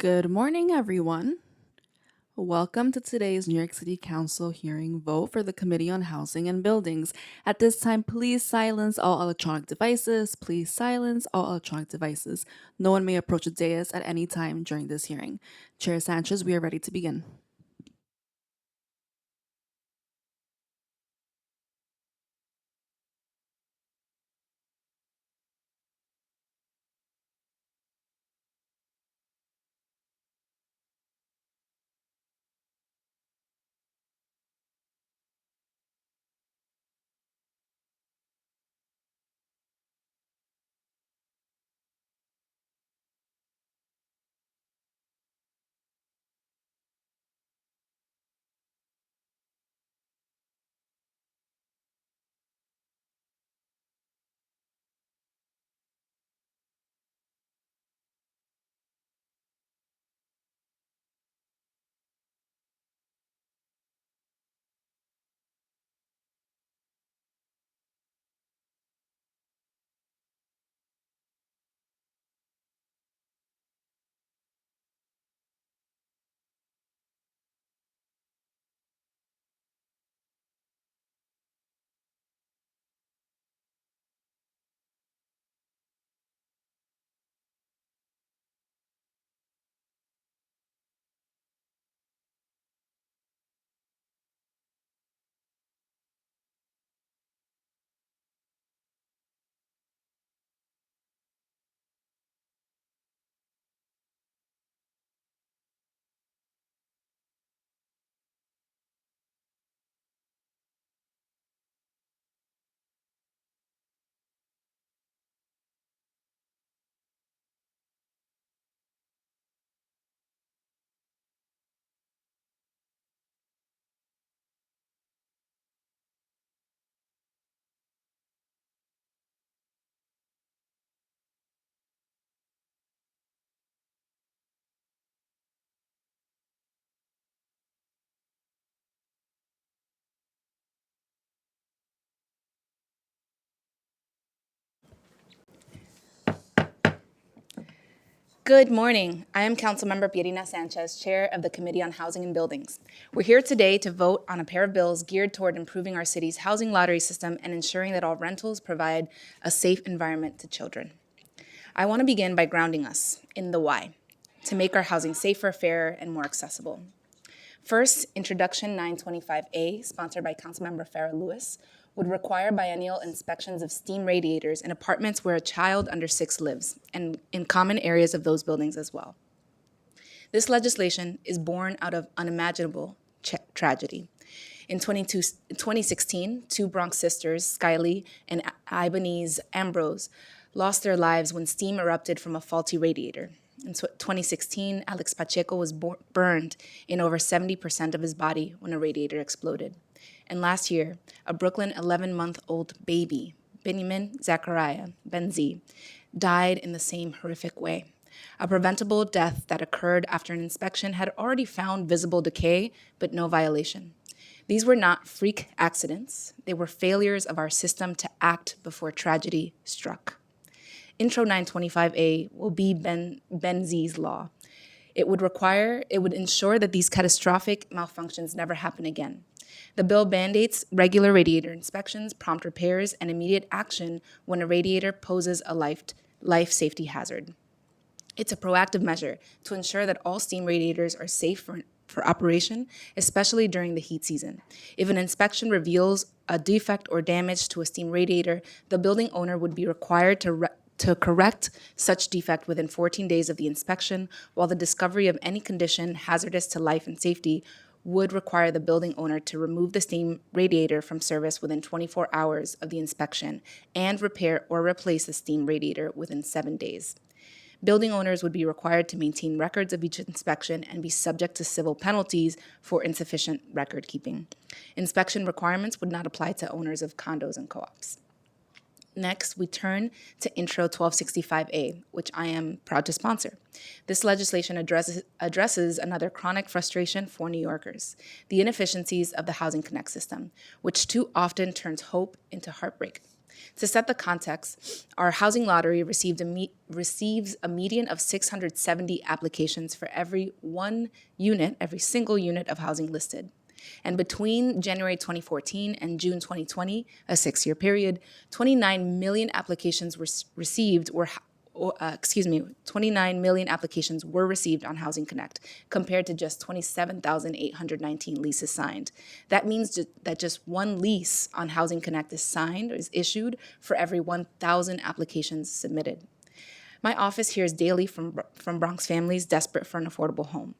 Good morning, everyone. Welcome to today's New York City Council hearing vote for the Committee on Housing and Buildings. At this time, please silence all electronic devices. Please silence all electronic devices. No one may approach the dais at any time during this hearing. Chair Sanchez, we are ready to begin. Good morning. I am Councilmember Pierina Sanchez, Chair of the Committee on Housing and Buildings. We're here today to vote on a pair of bills geared toward improving our city's housing lottery system and ensuring that all rentals provide a safe environment to children. I want to begin by grounding us in the why, to make our housing safer, fairer, and more accessible. First, Introduction 925A, sponsored by Councilmember Farrah Lewis, would require biennial inspections of steam radiators in apartments where a child under 6 lives, and in common areas of those buildings as well. This legislation is born out of unimaginable tragedy. In 2016, two Bronx sisters, Skylee and Ibanez Ambrose, lost their lives when steam erupted from a faulty radiator. In 2016, Alex Pacheco was burned in over 70% of his body when a radiator exploded. And last year, a Brooklyn 11-month-old baby, Benjamin Zachariah Benzi, died in the same horrific way. A preventable death that occurred after an inspection had already found visible decay, but no violation. These were not freak accidents. They were failures of our system to act before tragedy struck. Intro 925A will be Benzi's law. It would ensure that these catastrophic malfunctions never happen again. The bill mandates regular radiator inspections, prompt repairs, and immediate action when a radiator poses a life safety hazard. It's a proactive measure to ensure that all steam radiators are safe for operation, especially during the heat season. If an inspection reveals a defect or damage to a steam radiator, the building owner would be required to correct such defect within 14 days of the inspection, while the discovery of any condition hazardous to life and safety would require the building owner to remove the steam radiator from service within 24 hours of the inspection and repair or replace the steam radiator within 7 days. Building owners would be required to maintain records of each inspection and be subject to civil penalties for insufficient record keeping. Inspection requirements would not apply to owners of condos and co-ops. Next, we turn to Intro 1265A, which I am proud to sponsor. This legislation addresses another chronic frustration for New Yorkers, the inefficiencies of the Housing Connect system, which too often turns hope into heartbreak. To set the context, our housing lottery receives a median of 670 applications for every every single unit of housing listed. And between January 2014 and June 2020, a 6-year period, 29 million applications were received were 29 million applications were received on Housing Connect, compared to just 27,819 leases signed. That means that just one lease on Housing Connect is signed or is issued for every 1,000 applications submitted. My office hears daily from Bronx families desperate for an affordable home,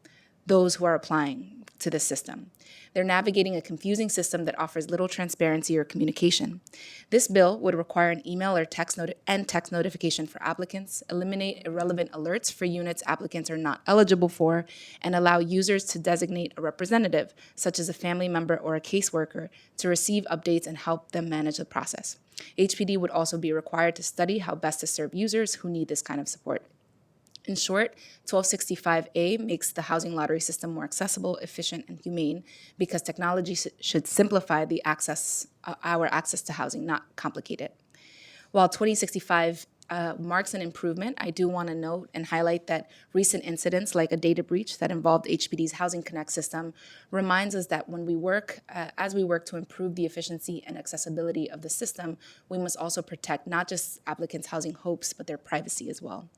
those who are applying to this system. They're navigating a confusing system that offers little transparency or communication. This bill would require an email or text notification for applicants, eliminate irrelevant alerts for units applicants are not eligible for, and allow users to designate a representative, such as a family member or a caseworker, to receive updates and help them manage the process. HPD would also be required to study how best to serve users who need this kind of support. In short, 1265A makes the housing lottery system more accessible, efficient, and humane because technology should simplify our access to housing, not complicate it. While 2065 marks an improvement, I do want to note and highlight that recent incidents like a data breach that involved HPD's Housing Connect system reminds us that when we work, as we work to improve the efficiency and accessibility of the system, we must also protect not just applicants' housing hopes, but their privacy as well.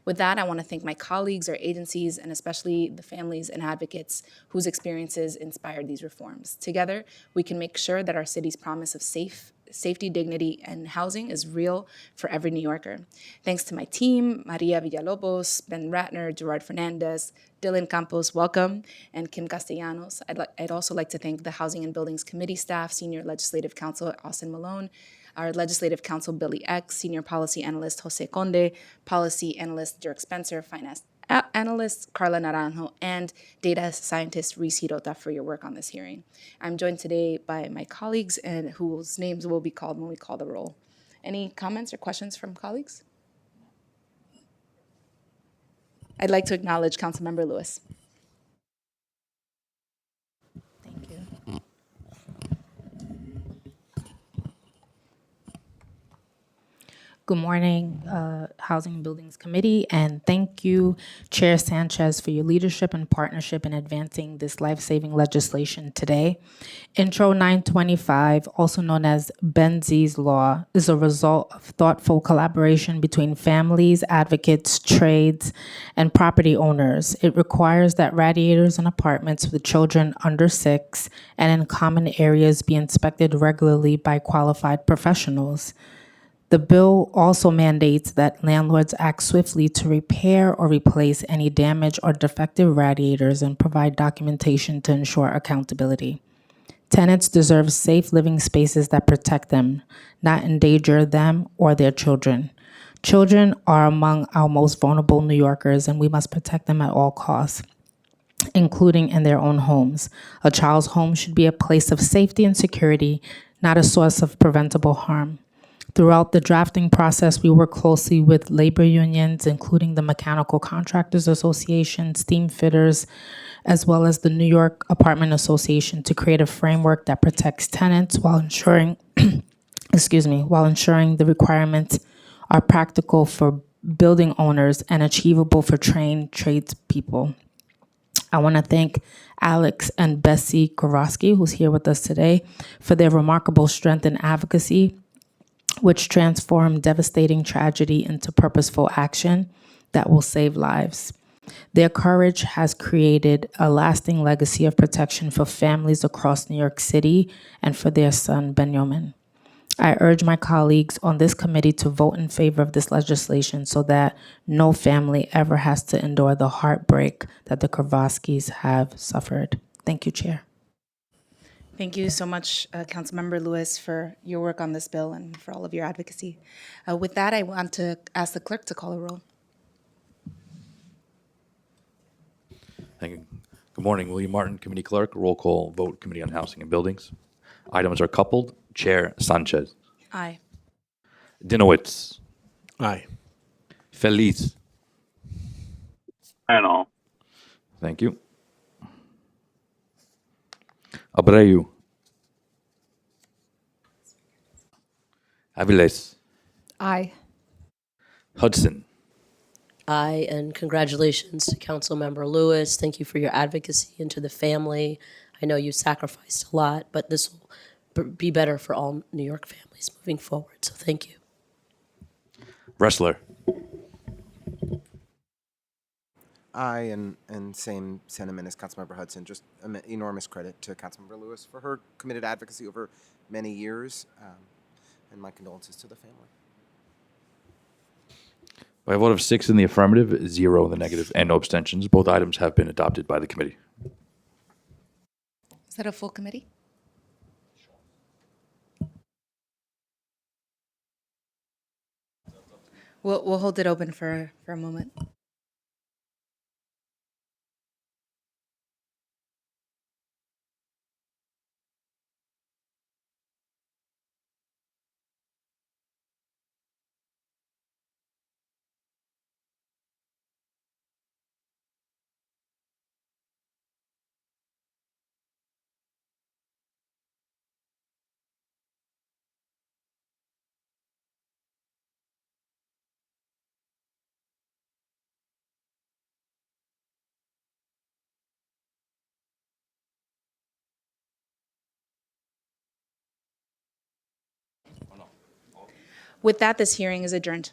With that, I want to thank my colleagues, our agencies, and especially the families and advocates whose experiences inspired these reforms. Together, we can make sure that our city's promise of safety, dignity, and housing is real for every New Yorker. Thanks to my team, Maria Villalobos, Ben Ratner, Gerard Fernandez, Dylan Campos, welcome, and Kim Castellanos. I'd also like to thank the Housing and Buildings Committee staff, Senior Legislative Counsel Austin Malone, our Legislative Counsel Billy X, Senior Policy Analyst Jose Conde, Policy Analyst Dirk Spencer, Finance Analyst Carla Naranjo, and Data Scientist Reese Hirota for your work on this hearing. I'm joined today by my colleagues and whose names will be called when we call the roll. Any comments or questions from colleagues? I'd like to acknowledge Councilmember Lewis. Thank you. Good morning, Housing and Buildings Committee, and thank you, Chair Sanchez, for your leadership and partnership in advancing this life-saving legislation today. Intro 925, also known as Benzie's Law, is a result of thoughtful collaboration between families, advocates, trades, and property owners. It requires that radiators in apartments with children under 6 and in common areas be inspected regularly by qualified professionals. The bill also mandates that landlords act swiftly to repair or replace any damaged or defective radiators and provide documentation to ensure accountability. Tenants deserve safe living spaces that protect them, not endanger them or their children. Children are among our most vulnerable New Yorkers, and we must protect them at all costs, including in their own homes. A child's home should be a place of safety and security, not a source of preventable harm. Throughout the drafting process, we work closely with labor unions, including the Mechanical Contractors Association, steam fitters, as well as the New York Apartment Association to create a framework that protects tenants while ensuring, while ensuring the requirements are practical for building owners and achievable for trained tradespeople. I want to thank Alex and Bessie Kowalski, who's here with us today, for their remarkable strength and advocacy, which transform devastating tragedy into purposeful action that will save lives. Their courage has created a lasting legacy of protection for families across New York City and for their son, Benjamin. I urge my colleagues on this committee to vote in favor of this legislation so that no family ever has to endure the heartbreak that the Kowalskis have suffered. Thank you, Chair. Thank you so much, Councilmember Lewis, for your work on this bill and for all of your advocacy. With that, I want to ask the clerk to call a roll. Thank you. Good morning, William Martin, Committee Clerk. Roll call vote, Committee on Housing and Buildings. Items are coupled. Chair Sanchez. Aye. Dinowitz. Aye. Feliz. And all. Thank you. Abreu. Aviles. Aye. Hudson. Aye, and congratulations to Councilmember Lewis. Thank you for your advocacy and to the family. I know you sacrificed a lot, but this will be better for all New York families moving forward, so thank you. Wrestler. Aye, and same sentiment as Councilmember Hudson. Just enormous credit to Councilmember Lewis for her committed advocacy over many years, and my condolences to the family. By a vote of 6 in the affirmative, 0 in the negative, and no abstentions, both items have been adopted by the committee. Is that a full committee? We'll hold it open for a moment. With that, this hearing is adjourned.